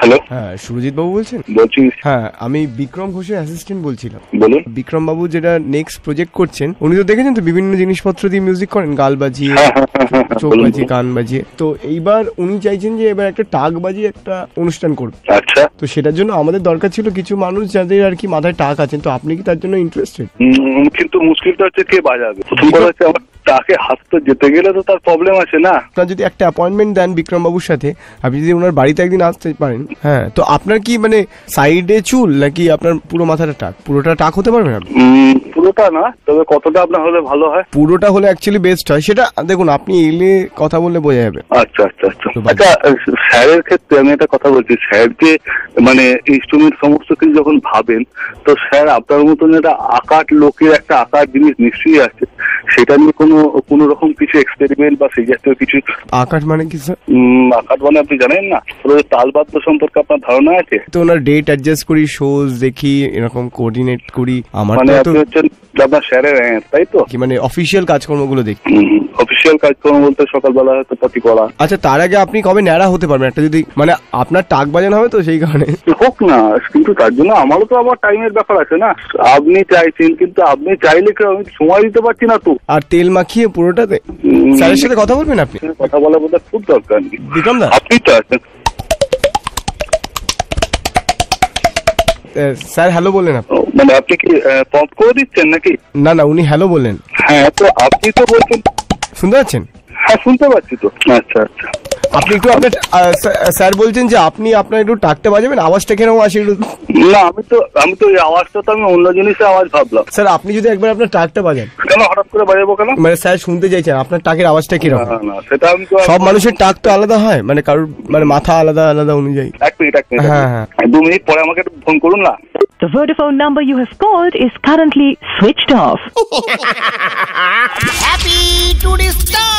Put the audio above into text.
Hello, হ্যাঁ সুরজিৎ বাবু বলছেন? বলছি। হ্যাঁ, আমি বিক্রম ঘোষের অ্যাসিস্ট্যান্ট বলছিলাম। বলুন। বিক্রম বাবু যেটা নেক্সট প্রজেক্ট করছেন, উনি তো দেখেছেন তো বিভিন্ন জিনিসপত্র দিয়ে মিউজিক করেন, গাল বাজিয়ে, চোখ বাজিয়ে, কান বাজিয়ে। তো এইবার উনি চাইছেন যে এবার একটা টাক বাজিয়ে একটা অনুষ্ঠান করবে। আচ্ছা, তো সেটার জন্য আমাদের দরকার ছিল কিছু মানুষ যাদের আর কি মাথায় টাক আছেন। তো আপনি কি তার জন্য ইন্টারেস্টেড? কিন্তু মুশকিলটা হচ্ছে কে বাজাবে। প্রথম কথা হচ্ছে আমার তাকে হাসতে যেতে গেলে তো তার প্রবলেম আছে না। আপনার যদি একটা অ্যাপয়েন্টমেন্ট দেন বিক্রম বাবুর সাথে, আপনি যদি ওনার বাড়িতে একদিন আসতে পারেন। হ্যাঁ, তো আপনার কি মানে সাইডে চুল নাকি আপনার পুরো মাথাটা টাক? পুরোটা টাক হতে পারবেন আপনি? পুরোটা না, তবে কতটা আপনার হলে ভালো হয়? পুরোটা হলে অ্যাকচুয়ালি বেস্ট হয়। সেটা দেখুন, আপনি এলে কথা বললে বোঝা যাবে। আচ্ছা আচ্ছা আচ্ছা আচ্ছা। স্যারের ক্ষেত্রে আমি একটা কথা বলছি, স্যার যে মানে ইনস্ট্রুমেন্ট সমস্ত কিছু যখন ভাবেন, তো স্যার আপনার মতন একটা আকাট লোকের একটা আকার জিনিস নিশ্চয়ই আছে, সেটা নিয়ে কোনো রকম কিছু এক্সপেরিমেন্ট বা সেই জাতীয় কিছু। আকাট মানে কি স্যার? আকাট মানে আপনি জানেন না, তালবাদ্য সম্পর্কে আপনার ধারণা আছে? তো ওনার ডেট অ্যাডজাস্ট করি, শোজ দেখি, এরকম কোঅর্ডিনেট করি। আমার মানে তো আপনি হচ্ছেন আপনার স্যারের, তাই তো? কি মানে অফিসিয়াল কাজকর্মগুলো দেখি। অফিসিয়াল কাজকর্ম বলতে সকালবেলা হয়তো পটি করা। আচ্ছা, তার আগে আপনি কবে ন্যাড়া হতে পারবেন? একটা যদি মানে আপনার টাক বাজানো হবে তো সেই কারণে। হোক না, কিন্তু তার জন্য আমারও তো আবার টাইমের ব্যাপার আছে না। আপনি চাইছেন, কিন্তু আপনি চাইলে কেউ, আমি সময় দিতে পারছি না তো। আর তেল মাখিয়ে পুরোটাতে স্যারের সাথে কথা বলবেন আপনি? কথা বলা বোধহয় খুব দরকার নেই। বিক্রম দা, আপনি তো আছেন। স্যার হ্যালো বললেন আপনি? মানে আপনি কি পম্প করে দিচ্ছেন নাকি? না না, উনি হ্যালো বললেন। হ্যাঁ, তো আপনি তো বলছেন। শুনতে পাচ্ছেন? হ্যাঁ, শুনতে পাচ্ছি তো। আচ্ছা আচ্ছা। আপনি একটু আপনার স্যার বলছেন যে আপনি আপনার একটু টাকতে বাজাবেন, আওয়াজটা কেন আসে একটু? না, আমি তো এই আওয়াজটা তো আমি অন্য জিনিসের আওয়াজ ভাবলাম। স্যার আপনি যদি একবার আপনার টাকটা বাজান। কেন হঠাৎ করে বাজাবো কেন? মানে স্যার শুনতে চাইছেন আপনার টাকের আওয়াজটা কিরকম। না, সেটা আমি তো, সব মানুষের টাক তো আলাদা হয়, মানে কারোর মানে মাথা আলাদা আলাদা অনুযায়ী। এক মিনিট হ্যাঁ হ্যাঁ, 2 মিনিট পরে আমাকে একটু ফোন করুন না। The Vodafone number you have called is currently switched off. Happy to the star!